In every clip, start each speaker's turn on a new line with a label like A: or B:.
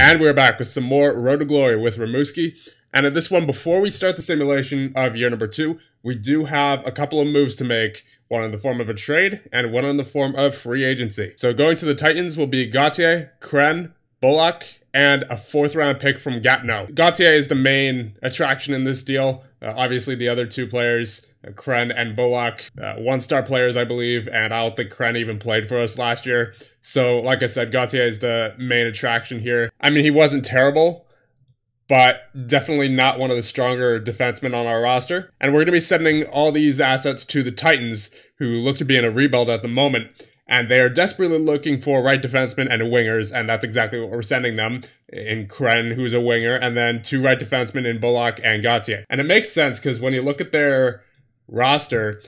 A: And we're back with some more Road to Glory with Rimouski. And at this one, before we start the simulation of year number 2, we do have a couple of moves to make, one in the form of a trade and one in the form of free agency. So going to the Titans will be Gauthier, Kren, Bullock, and a 4th round pick from Gatineau. Gauthier is the main attraction in this deal. Obviously the other 2 players, Kren and Bullock, 1-star players I believe, and I don't think Kren even played for us last year. So like I said, Gauthier is the main attraction here. I mean, he wasn't terrible, but definitely not one of the stronger defensemen on our roster. And we're going to be sending all these assets to the Titans, who look to be in a rebuild at the moment. And they are desperately looking for right defensemen and wingers, and that's exactly what we're sending them, in Kren, who's a winger, and then 2 right defensemen in Bullock and Gauthier. And it makes sense, because when you look at their roster,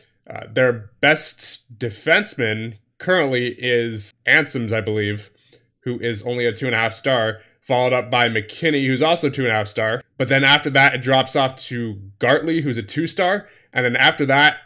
A: their best defenseman currently is Ansems, I believe, who is only a 2.5 star, followed up by McKinney, who's also 2.5 star. But then after that, it drops off to Gartley, who's a 2 star, and then after that,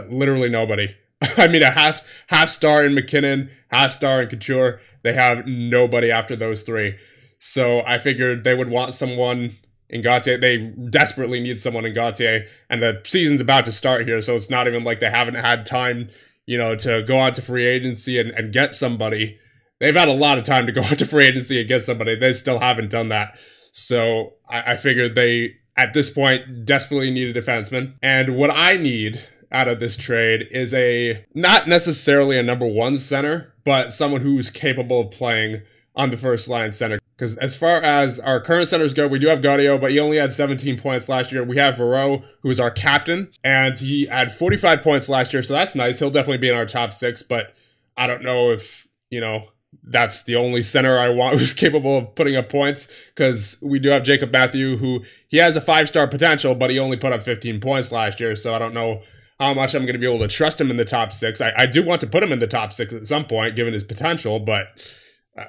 A: literally nobody. I mean, a half star in McKinnon, half star in Couture. They have nobody after those 3. So I figured they would want someone in Gauthier. They desperately need someone in Gauthier, and the season's about to start here, so it's not even like they haven't had time, you know, to go out to free agency and get somebody. They've had a lot of time to go out to free agency and get somebody. They still haven't done that. So I figured they, at this point, desperately need a defenseman. And what I need out of this trade is not necessarily a number 1 center, but someone who's capable of playing on the first line center. Because as far as our current centers go, we do have Gaudio, but he only had 17 points last year. We have Verreau, who is our captain, and he had 45 points last year, so that's nice. He'll definitely be in our top 6, but I don't know if, you know, that's the only center I want who's capable of putting up points, because we do have Jacob Matthew, who he has a 5-star potential, but he only put up 15 points last year, so I don't know how much I'm going to be able to trust him in the top 6. I do want to put him in the top 6 at some point, given his potential, but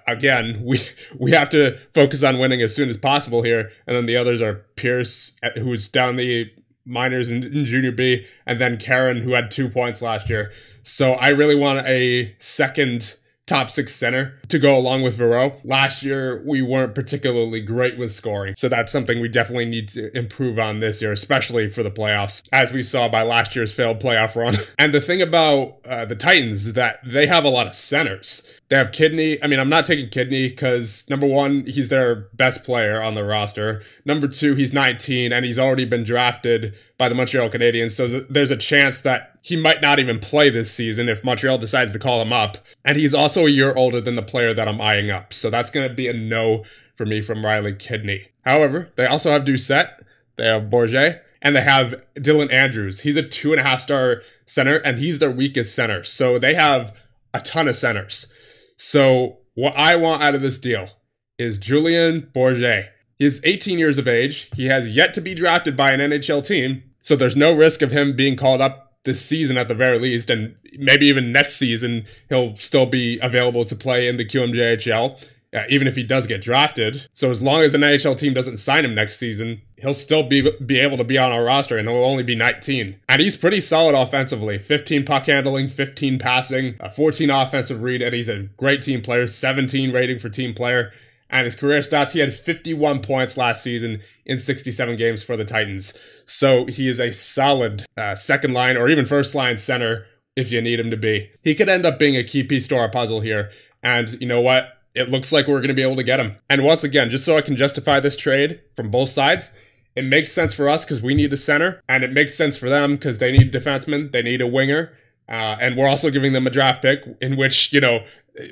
A: again, we have to focus on winning as soon as possible here. And then the others are Pierce, who's down the minors in Junior B, and then Karen, who had 2 points last year. So I really want a second top 6 center to go along with Verreau. Last year, we weren't particularly great with scoring, so that's something we definitely need to improve on this year, especially for the playoffs, as we saw by last year's failed playoff run. And the thing about the Titans is that they have a lot of centers. They have Kidney. I mean, I'm not taking Kidney because, number 1, he's their best player on the roster. Number 2, he's 19, and he's already been drafted by the Montreal Canadiens, so there's a chance that he might not even play this season if Montreal decides to call him up. And he's also a year older than the player that I'm eyeing up, so that's going to be a no for me from Riley Kidney. However, they also have Doucette, they have Bourget, and they have Dylan Andrews. He's a 2.5 star center, and he's their weakest center, so they have a ton of centers. So what I want out of this deal is Julien Bourget. He's 18 years of age. He has yet to be drafted by an NHL team, so there's no risk of him being called up this season at the very least, and maybe even next season he'll still be available to play in the QMJHL, even if he does get drafted. So as long as an NHL team doesn't sign him next season, he'll still be able to be on our roster, and he'll only be 19. And he's pretty solid offensively. 15 puck handling, 15 passing, 14 offensive read, and he's a great team player, 17 rating for team player. And his career stats, he had 51 points last season in 67 games for the Titans. So he is a solid second line or even first line center if you need him to be. He could end up being a key piece to our puzzle here. And you know what? It looks like we're going to be able to get him. And once again, just so I can justify this trade from both sides, it makes sense for us because we need a center, and it makes sense for them because they need defensemen, they need a winger, and we're also giving them a draft pick in which, you know,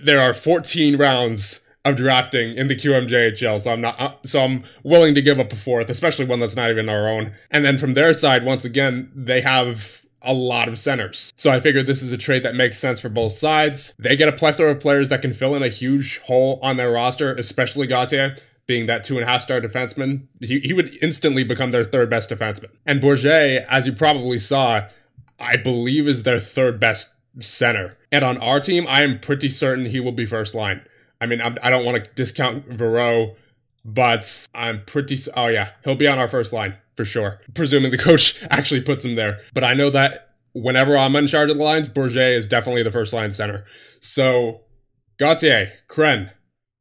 A: there are 14 rounds of drafting in the QMJHL, so I'm willing to give up a 4th, especially one that's not even our own. And then from their side, once again, they have a lot of centers. So I figured this is a trade that makes sense for both sides. They get a plethora of players that can fill in a huge hole on their roster, especially Gauthier, being that 2.5 star defenseman. He would instantly become their 3rd best defenseman. And Bourget, as you probably saw, I believe is their 3rd best center. And on our team, I am pretty certain he will be first line. I mean, I don't want to discount Verreau, but I'm pretty... Oh, yeah. He'll be on our first line, for sure. Presuming the coach actually puts him there. But I know that whenever I'm in charge of the lines, Bourget is definitely the first line center. So, Gauthier, Kren,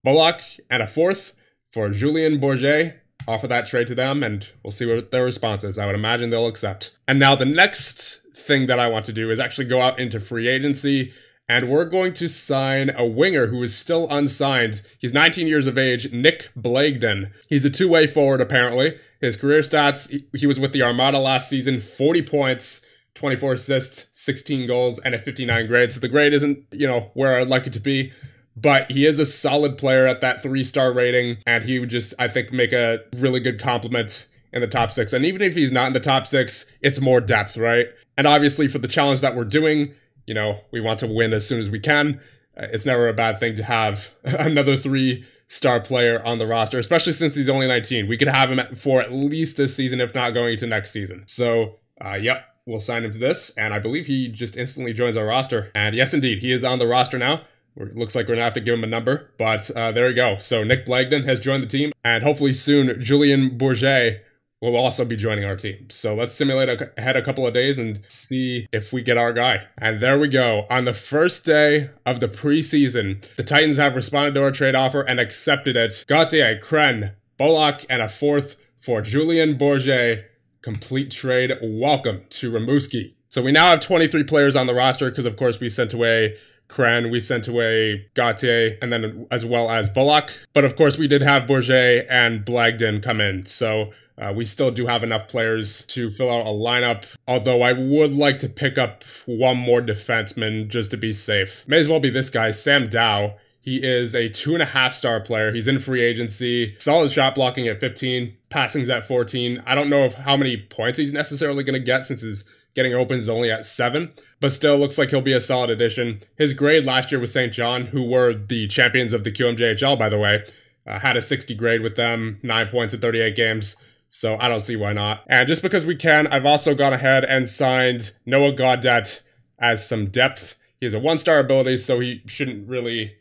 A: Bullock, and a 4th for Julien Bourget. Offer that trade to them, and we'll see what their response is. I would imagine they'll accept. And now the next thing that I want to do is actually go out into free agency, and we're going to sign a winger who is still unsigned. He's 19 years of age, Nick Blagden. He's a two-way forward, apparently. His career stats, he was with the Armada last season, 40 points, 24 assists, 16 goals, and a 59 grade. So the grade isn't, where I'd like it to be. But he is a solid player at that 3-star rating, and he would just, I think, make a really good complement in the top 6. And even if he's not in the top 6, it's more depth, right? And obviously for the challenge that we're doing, we want to win as soon as we can. It's never a bad thing to have another 3-star player on the roster, especially since he's only 19. We could have him for at least this season, if not going into next season. So, yep, we'll sign him to this, and I believe he just instantly joins our roster. And yes, indeed, he is on the roster now. It looks like we're going to have to give him a number, but there we go. So Nick Blagden has joined the team, and hopefully soon Julien Bourget will also be joining our team. So let's simulate ahead a couple of days and see if we get our guy. And there we go. On the first day of the preseason, the Titans have responded to our trade offer and accepted it. Gauthier, Kren, Bullock, and a 4th for Julien Bourget. Complete trade. Welcome to Rimouski. So we now have 23 players on the roster because, of course, we sent away Kren, we sent away Gauthier, and then as well as Bullock. But of course, we did have Bourget and Blagden come in, so we still do have enough players to fill out a lineup. Although I would like to pick up one more defenseman just to be safe. May as well be this guy, Sam Dow. He is a 2.5-star player. He's in free agency. Solid shot blocking at 15, passings at 14. I don't know how many points he's necessarily going to get since his getting opens only at 7, but still looks like he'll be a solid addition. His grade last year with St. John, who were the champions of the QMJHL, by the way, had a 60 grade with them, 9 points in 38 games, so I don't see why not. And just because we can, I've also gone ahead and signed Noah Gaudet as some depth. He has a 1-star ability, so he shouldn't really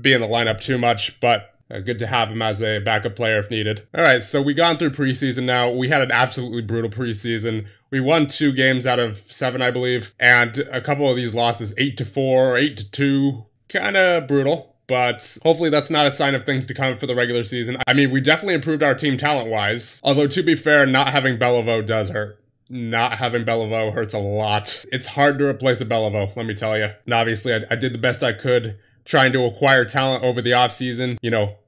A: be in the lineup too much, but good to have him as a backup player if needed. All right, so we gone through preseason now. We had an absolutely brutal preseason. We won 2 games out of 7, I believe, and a couple of these losses, 8-4, 8-2, kind of brutal. But hopefully that's not a sign of things to come for the regular season. I mean, we definitely improved our team talent-wise. Although, to be fair, not having Beliveau does hurt. Not having Beliveau hurts a lot. It's hard to replace a Beliveau, let me tell you. And obviously, I did the best I could trying to acquire talent over the offseason.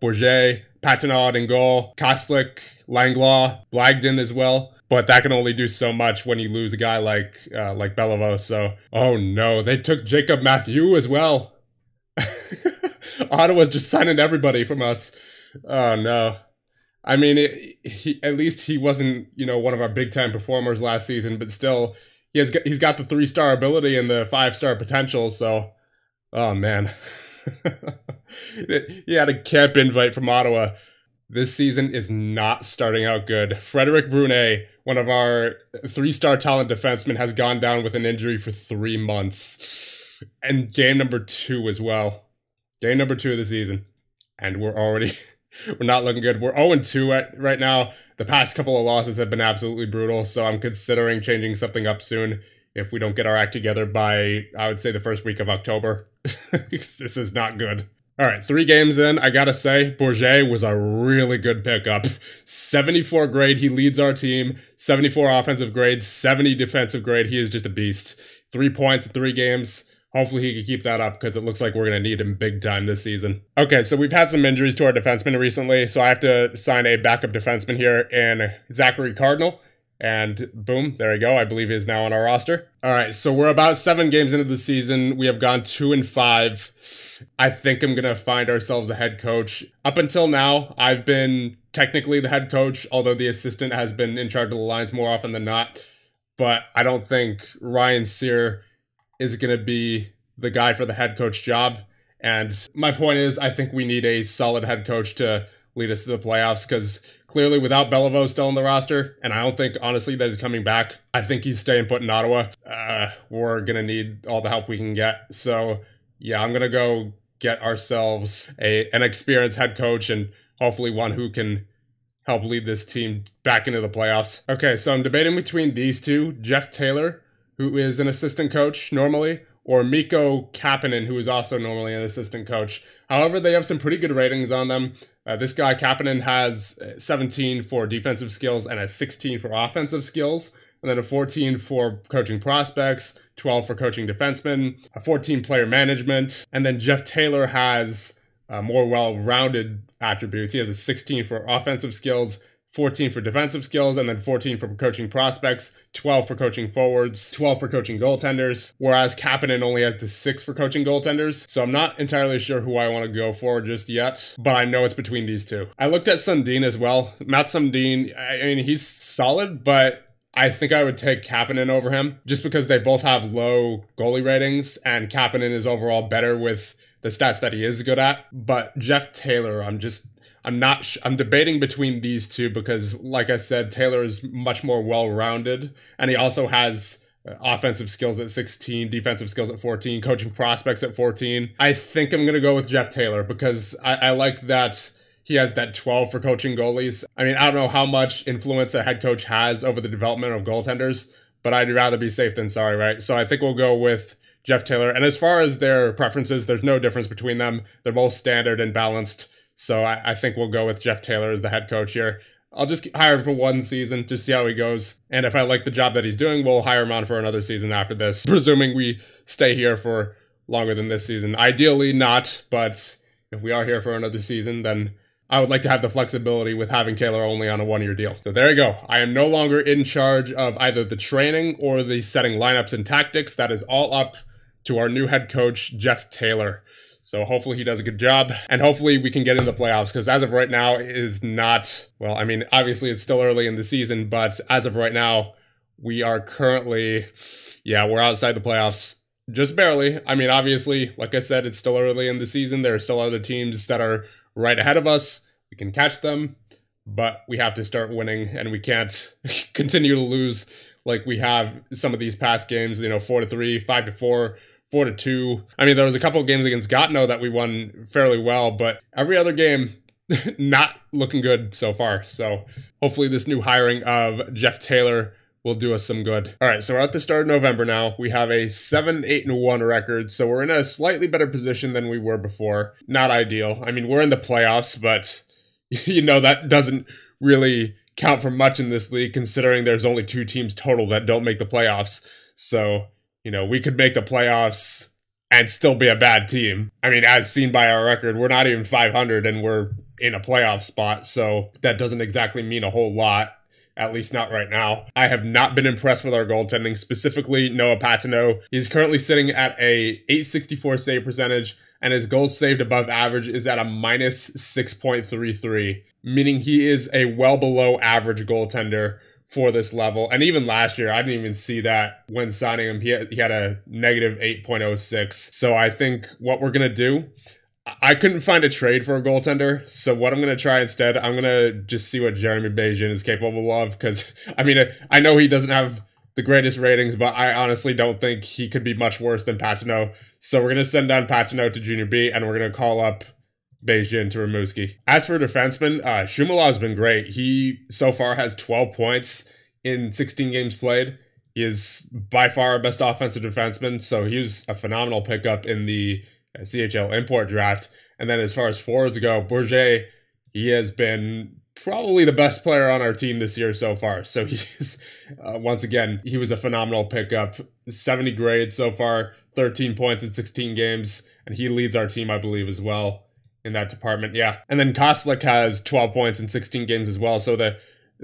A: Bourget, Patinod in goal, Koslik, Langlaw, Blagden as well. But that can only do so much when you lose a guy like Beliveau. So, oh no, they took Jacob Mathieu as well. Ottawa's just signing everybody from us. Oh no. I mean, at least he wasn't, one of our big-time performers last season, but still, he's got the 3-star ability and the 5-star potential, so, oh man. He had a camp invite from Ottawa. This season is not starting out good. Frederic Brunet, one of our 3-star talent defensemen, has gone down with an injury for 3 months. And game number 2 as well. Game number 2 of the season. And we're not looking good. We're 0-2 right now. The past couple of losses have been absolutely brutal, so I'm considering changing something up soon if we don't get our act together by, I would say, the first week of October. This is not good. All right, 3 games in, I gotta say, Bourget was a really good pickup. 74 grade, he leads our team. 74 offensive grade, 70 defensive grade. He is just a beast. 3 points in 3 games. Hopefully he can keep that up because it looks like we're going to need him big time this season. Okay, so we've had some injuries to our defensemen recently, so I have to sign a backup defenseman here in Zachary Cardinal. And boom, there we go. I believe he is now on our roster. All right, so we're about 7 games into the season. We have gone 2-5. I think I'm going to find ourselves a head coach. Up until now, I've been technically the head coach, although the assistant has been in charge of the lines more often than not. But I don't think Ryan Sear is going to be the guy for the head coach job. And my point is, I think we need a solid head coach to lead us to the playoffs, because clearly without Beliveau still on the roster, and I don't think, honestly, that he's coming back, I think he's staying put in Ottawa. We're going to need all the help we can get. So, yeah, I'm going to go get ourselves an experienced head coach, and hopefully one who can help lead this team back into the playoffs. Okay, so I'm debating between these two, Jeff Taylor, who is an assistant coach normally, or Mikko Kapanen, who is also normally an assistant coach. However, they have some pretty good ratings on them. This guy, Kapanen, has 17 for defensive skills and a 16 for offensive skills, and then a 14 for coaching prospects, 12 for coaching defensemen, a 14 player management, and then Jeff Taylor has more well-rounded attributes. He has a 16 for offensive skills, 14 for defensive skills, and then 14 for coaching prospects, 12 for coaching forwards, 12 for coaching goaltenders, whereas Kapanen only has the 6 for coaching goaltenders. So I'm not entirely sure who I want to go for just yet, but I know it's between these two. I looked at Sundin as well. Matt Sundin, I mean, he's solid, but I think I would take Kapanen over him just because they both have low goalie ratings, and Kapanen is overall better with the stats that he is good at. But Jeff Taylor, I'm debating between these two because, like I said, Taylor is much more well-rounded, and he also has offensive skills at 16, defensive skills at 14, coaching prospects at 14. I think I'm going to go with Jeff Taylor because I like that he has that 12 for coaching goalies. I mean, I don't know how much influence a head coach has over the development of goaltenders, but I'd rather be safe than sorry, right? So I think we'll go with Jeff Taylor. And as far as their preferences, there's no difference between them. They're both standard and balanced. So I think we'll go with Jeff Taylor as the head coach here. I'll just hire him for one season, just see how he goes. And if I like the job that he's doing, we'll hire him on for another season after this, presuming we stay here for longer than this season. Ideally not, but if we are here for another season, then I would like to have the flexibility with having Taylor only on a one-year deal. So there you go. I am no longer in charge of either the training or the setting lineups and tactics. That is all up to our new head coach, Jeff Taylor. So hopefully he does a good job, and hopefully we can get into the playoffs, because as of right now, it is not, well, I mean, obviously it's still early in the season, but as of right now, we are currently, we're outside the playoffs. Just barely. I mean, obviously, like I said, it's still early in the season. There are still other teams that are right ahead of us. We can catch them, but we have to start winning, and we can't continue to lose like we have some of these past games, 4-3, 5-4, 4-2. I mean, there was a couple of games against Gatineau that we won fairly well, but every other game, not looking good so far. So hopefully this new hiring of Jeff Taylor will do us some good. All right, so we're at the start of November now. We have a 7-8-1 record, so we're in a slightly better position than we were before. Not ideal. I mean, we're in the playoffs, but that doesn't really count for much in this league, considering there's only 2 teams total that don't make the playoffs. So, we could make the playoffs and still be a bad team. I mean, as seen by our record, we're not even 500 and we're in a playoff spot, so that doesn't exactly mean a whole lot. At least not right now. I have not been impressed with our goaltending, specifically Noah Patenot. He's currently sitting at a .864 save percentage, and his goals saved above average is at a minus 6.33, meaning he is a well below average goaltender for this level. And even last year, I didn't even see that when signing him. He had a negative 8.06. So I think what we're going to do, I couldn't find a trade for a goaltender, so what I'm going to try instead, I'm going to just see what Jeremy Bejin is capable of, because, I mean, I know he doesn't have the greatest ratings, but I honestly don't think he could be much worse than Patenot. So we're going to send down Patenot to Junior B, and we're going to call up Bejin to Rimouski. As for defensemen, Shumalov's been great. He, so far, has 12 points in 16 games played. He is by far our best offensive defenseman, so he was a phenomenal pickup in the CHL import draft. And then as far as forwards go, Bourget, he has been probably the best player on our team this year so far. So he's, once again, he was a phenomenal pickup. 70 grades so far, 13 points in 16 games, and he leads our team, I believe, as well in that department. Yeah. And then Koslik has 12 points in 16 games as well. So the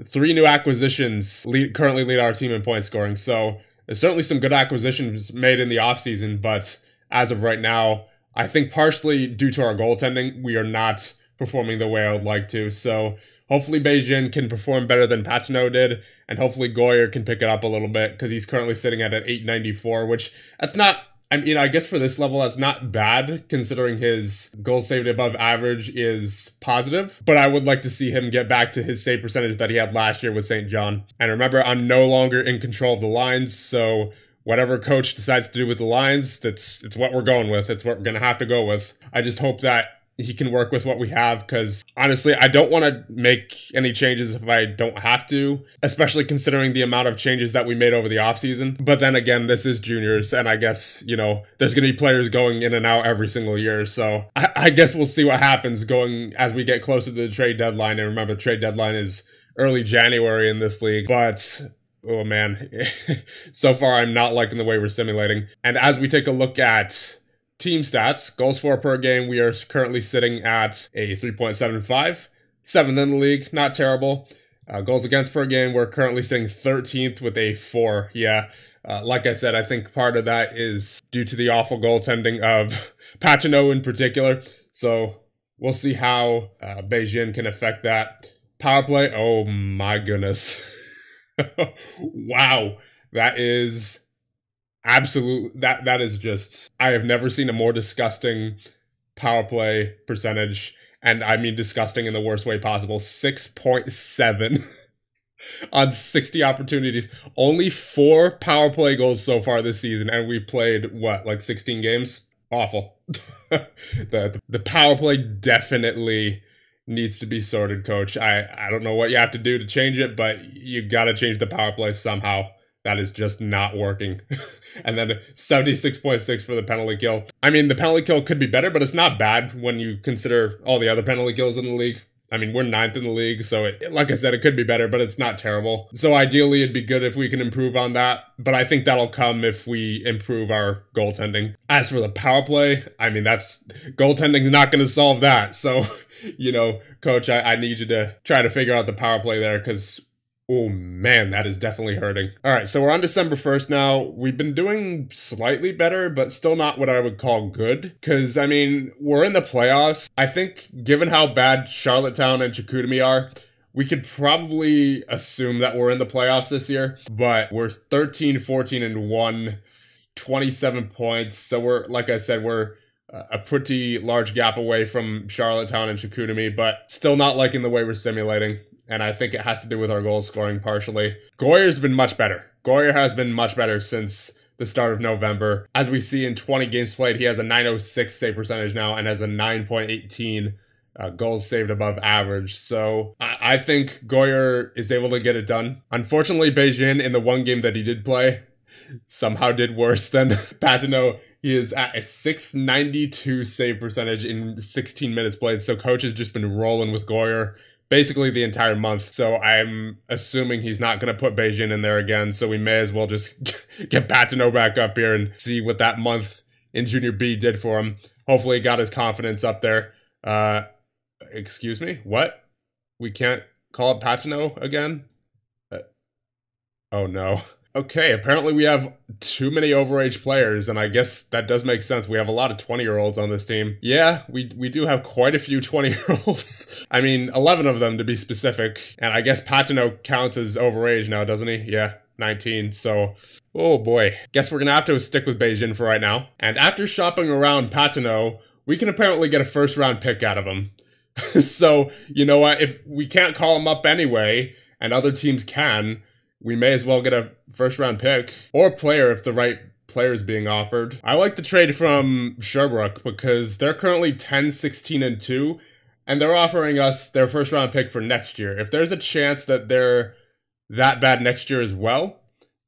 A: 3 new acquisitions currently lead our team in point scoring. So there's certainly some good acquisitions made in the offseason, but as of right now, I think partially due to our goaltending, we are not performing the way I would like to. So hopefully Bejin can perform better than Patenot did, and hopefully Goyer can pick it up a little bit, because he's currently sitting at an 894, which that's not, I mean, I guess for this level, that's not bad, considering his goal saved above average is positive. But I would like to see him get back to his save percentage that he had last year with St. John. And remember, I'm no longer in control of the lines, so whatever coach decides to do with the lines, it's what we're going with. It's what we're going to have to go with. I just hope that he can work with what we have, because honestly, I don't want to make any changes if I don't have to, especially considering the amount of changes that we made over the offseason. But then again, this is juniors, and I guess, you know, there's going to be players going in and out every single year. So I guess we'll see what happens going as we get closer to the trade deadline. And remember, the trade deadline is early January in this league. But oh man, so far I'm not liking the way we're simulating. And as we take a look at team stats, goals for per game, we are currently sitting at a 3.75, 7th in the league, not terrible. Goals against per game, we're currently sitting 13th with a 4. Yeah, like I said, I think part of that is due to the awful goaltending of Pagenaud in particular. So we'll see how Beijing can affect that. Power play, oh my goodness. Wow, that is absolute, that is just, I have never seen a more disgusting power play percentage, and I mean disgusting in the worst way possible. 6.7 on 60 opportunities. Only 4 power play goals so far this season, and we played what, like 16 games? Awful. The power play definitely needs to be sorted, coach. I don't know what you have to do to change it, but you gotta change the power play somehow. That is just not working. And then 76.6 for the penalty kill. I mean, the penalty kill could be better, but it's not bad when you consider all the other penalty kills in the league. I mean, we're 9th in the league, so like I said, it could be better, but it's not terrible. So ideally, it'd be good if we can improve on that, but I think that'll come if we improve our goaltending. As for the power play, I mean, goaltending's not going to solve that. So, you know, coach, I need you to try to figure out the power play there, because oh man, that is definitely hurting. All right, so we're on December 1st now. We've been doing slightly better, but still not what I would call good. Because, I mean, we're in the playoffs. I think, given how bad Charlottetown and Chicoutimi are, we could probably assume that we're in the playoffs this year. But we're 13, 14, and 1, 27 points. So we're, like I said, we're a pretty large gap away from Charlottetown and Chicoutimi, but still not liking the way we're simulating. And I think it has to do with our goal scoring partially. Goyer's been much better. Goyer has been much better since the start of November. As we see in 20 games played, he has a .906 save percentage now and has a 9.18 goals saved above average. So I think Goyer is able to get it done. Unfortunately, Beijing, in the one game that he did play, somehow did worse than Pagenaud. He is at a .692 save percentage in 16 minutes played. So coach has just been rolling with Goyer basically the entire month. So I'm assuming he's not going to put Beijing in there again. So we may as well just get Pagenaud back up here and see what that month in Junior B did for him. Hopefully he got his confidence up there. Excuse me? What? We can't call it Pagenaud again? Oh no. Okay, apparently we have too many overage players, and I guess that does make sense. We have a lot of 20-year-olds on this team. Yeah, we do have quite a few 20-year-olds. I mean, 11 of them to be specific. And I guess Pagenaud counts as overage now, doesn't he? Yeah, 19. So, oh boy. Guess we're gonna have to stick with Beijing for right now. And after shopping around Pagenaud, we can apparently get a first-round pick out of him. So, you know what? If we can't call him up anyway, and other teams can, we may as well get a first-round pick or player if the right player is being offered. I like the trade from Sherbrooke because they're currently 10, 16, and 2, and they're offering us their first-round pick for next year. If there's a chance that they're that bad next year as well,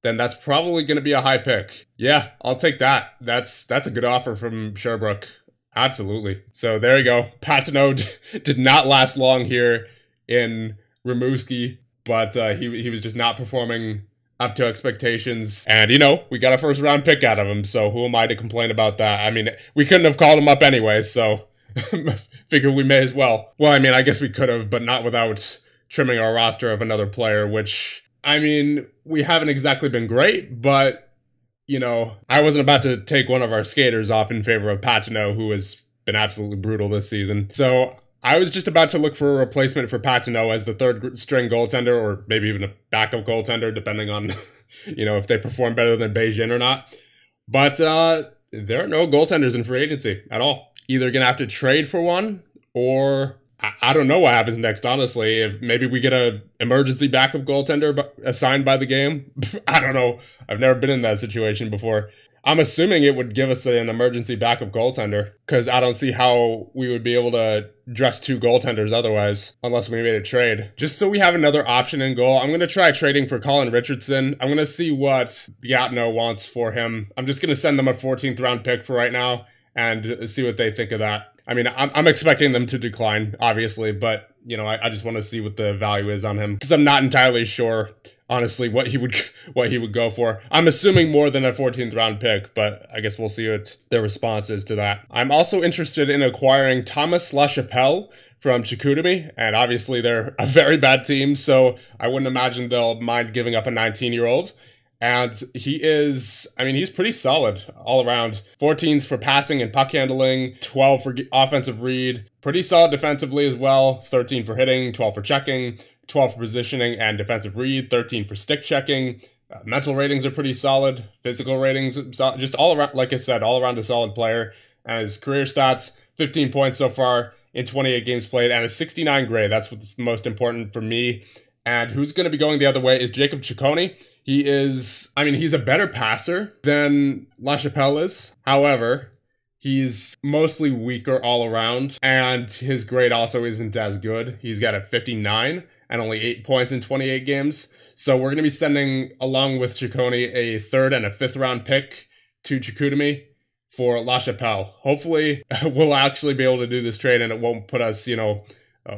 A: then that's probably going to be a high pick. Yeah, I'll take that. That's a good offer from Sherbrooke. Absolutely. So there you go. Pagenaud did not last long here in Rimouski, but he was just not performing up to expectations. And, you know, we got a first-round pick out of him, so who am I to complain about that? I mean, we couldn't have called him up anyway, so figure we may as well. Well, I mean, I guess we could have, but not without trimming our roster of another player, which, I mean, we haven't exactly been great, but, you know, I wasn't about to take one of our skaters off in favor of Pagenaud, who has been absolutely brutal this season. So I was just about to look for a replacement for Pagenaud as the third-string goaltender, or maybe even a backup goaltender, depending on, you know, if they perform better than Beijing or not. But there are no goaltenders in free agency at all. Either gonna have to trade for one, or I don't know what happens next, honestly. If maybe we get a emergency backup goaltender assigned by the game. I don't know. I've never been in that situation before. I'm assuming it would give us an emergency backup goaltender, because I don't see how we would be able to dress 2 goaltenders otherwise, unless we made a trade. Just so we have another option in goal, I'm going to try trading for Colin Richardson. I'm going to see what Gatineau wants for him. I'm just going to send them a 14th round pick for right now and see what they think of that. I mean, I'm expecting them to decline, obviously, but, you know, I just want to see what the value is on him, because I'm not entirely sure, honestly, what he would go for. I'm assuming more than a 14th round pick, but I guess we'll see what their response is to that. I'm also interested in acquiring Thomas LaChapelle from Chicoutimi, and obviously they're a very bad team, so I wouldn't imagine they'll mind giving up a 19-year-old. And he is, I mean, he's pretty solid all around. 14s for passing and puck handling, 12 for offensive read, pretty solid defensively as well, 13 for hitting, 12 for checking, 12 for positioning and defensive read, 13 for stick checking. Mental ratings are pretty solid, physical ratings, just all around, like I said, all around a solid player. And his career stats, 15 points so far in 28 games played, and a 69 grade. That's what's most important for me. And who's going to be going the other way is Jacob Ciccone. He is, I mean, he's a better passer than LaChapelle is. However, he's mostly weaker all around, and his grade also isn't as good. He's got a 59 and only 8 points in 28 games. So we're going to be sending, along with Ciccone, a 3rd and a 5th round pick to Chicoutimi for LaChapelle. Hopefully, we'll actually be able to do this trade and it won't put us, you know,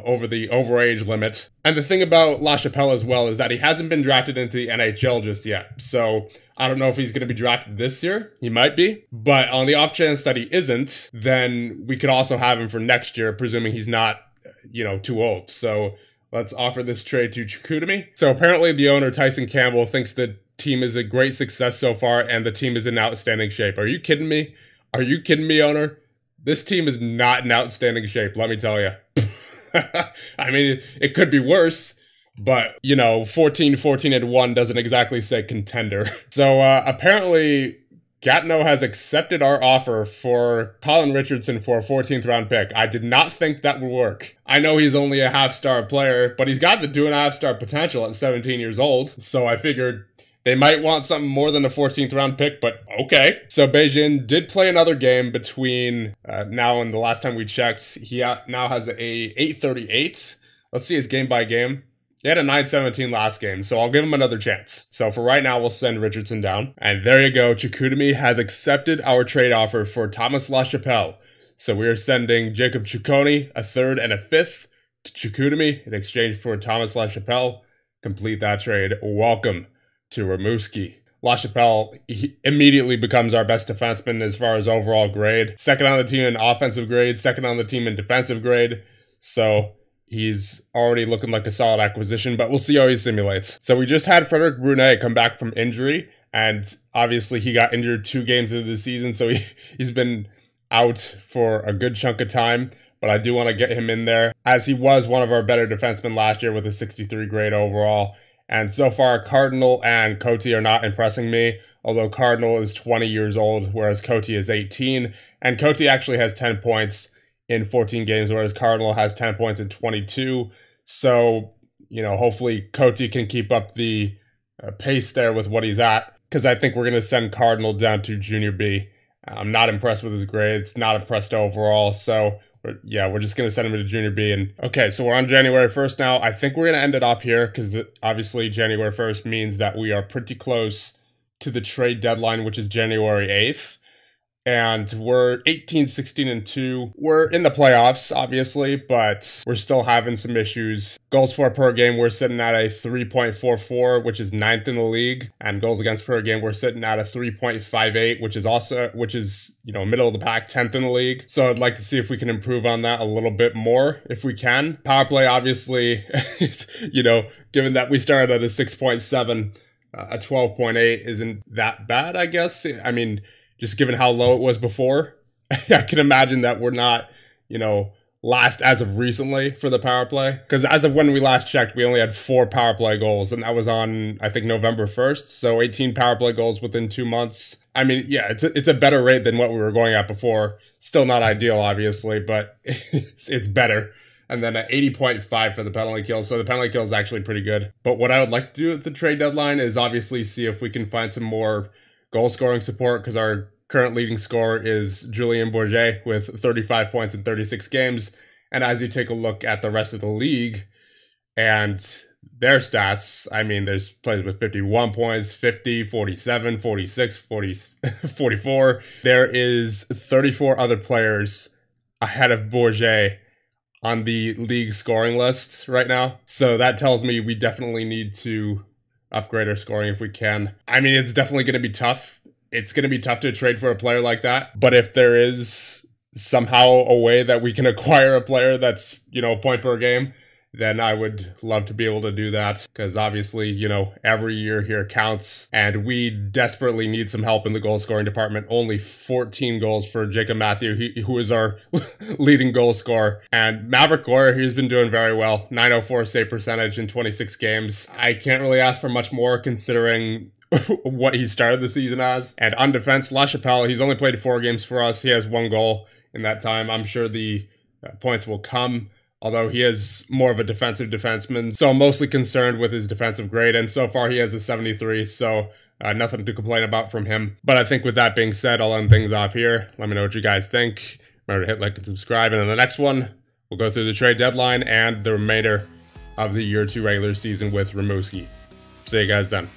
A: over the overage limit. And the thing about LaChapelle as well is that he hasn't been drafted into the NHL just yet. So I don't know if he's going to be drafted this year. He might be. But on the off chance that he isn't, then we could also have him for next year, presuming he's not, you know, too old. So let's offer this trade to Chicoutimi. So apparently the owner, Tyson Campbell, thinks the team is a great success so far and the team is in outstanding shape. Are you kidding me? Are you kidding me, owner? This team is not in outstanding shape, let me tell you. I mean, it could be worse, but, you know, 14-14-1 doesn't exactly say contender. So, apparently, Gatineau has accepted our offer for Colin Richardson for a 14th round pick. I did not think that would work. I know he's only a half-star player, but he's got the 2.5-star potential at 17 years old, so I figured they might want something more than a 14th round pick, but okay. So Beijing did play another game between now and the last time we checked. He now has a 838. Let's see his game by game. He had a 917 last game, so I'll give him another chance. So for right now, we'll send Richardson down. And there you go. Chicoutimi has accepted our trade offer for Thomas LaChapelle. So we are sending Jacob Ciccone, a 3rd and a 5th, to Chicoutimi in exchange for Thomas LaChapelle. Complete that trade. Welcome to Rimouski. LaChapelle immediately becomes our best defenseman as far as overall grade. 2nd on the team in offensive grade, 2nd on the team in defensive grade. So he's already looking like a solid acquisition, but we'll see how he simulates. So we just had Frederic Brunet come back from injury, and obviously he got injured 2 games into the season, so he's been out for a good chunk of time. But I do want to get him in there, as he was one of our better defensemen last year with a 63 grade overall. And so far, Cardinal and Coty are not impressing me, although Cardinal is 20 years old, whereas Coty is 18. And Coty actually has 10 points in 14 games, whereas Cardinal has 10 points in 22. So, you know, hopefully Coty can keep up the pace there with what he's at, because I think we're going to send Cardinal down to Junior B. I'm not impressed with his grades, not impressed overall, so yeah, we're just going to send him to Junior B. And okay, so we're on January 1st now. I think we're going to end it off here because obviously January 1st means that we are pretty close to the trade deadline, which is January 8th. And we're 18-16-2. We're in the playoffs, obviously, but we're still having some issues. Goals for per game, we're sitting at a 3.44, which is 9th in the league. And goals against per game, we're sitting at a 3.58, which is, you know, middle of the pack, 10th in the league. So I'd like to see if we can improve on that a little bit more, if we can. Power play, obviously, you know, given that we started at a 6.7, a 12.8 isn't that bad, I guess. I mean, just given how low it was before, I can imagine that we're not, you know, last as of recently for the power play. Because as of when we last checked, we only had 4 power play goals, and that was on, I think, November 1st. So 18 power play goals within 2 months. I mean, yeah, it's a better rate than what we were going at before. Still not ideal, obviously, but it's better. And then an 80.5 for the penalty kill. So the penalty kill is actually pretty good. But what I would like to do at the trade deadline is obviously see if we can find some more goal scoring support because our current leading scorer is Julien Bourget with 35 points in 36 games. And as you take a look at the rest of the league and their stats, I mean, there's players with 51 points, 50, 47, 46, 40, 44. There is 34 other players ahead of Bourget on the league scoring list right now. So that tells me we definitely need to upgrade our scoring if we can. I mean, it's definitely going to be tough. It's going to be tough to trade for a player like that. But if there is somehow a way that we can acquire a player that's, you know, point per game, then I would love to be able to do that, because obviously, you know, every year here counts, and we desperately need some help in the goal scoring department. Only 14 goals for Jacob Matthew, who is our leading goal scorer. And Maverick Gore, he's been doing very well. 904 save percentage in 26 games. I can't really ask for much more considering what he started the season as. And on defense, LaChapelle, he's only played 4 games for us. He has 1 goal in that time. I'm sure the points will come, although he is more of a defensive defenseman, so I'm mostly concerned with his defensive grade, and so far he has a 73, so nothing to complain about from him. But I think with that being said, I'll end things off here. Let me know what you guys think. Remember to hit like and subscribe, and in the next one, we'll go through the trade deadline and the remainder of the year 2 regular season with Rimouski. See you guys then.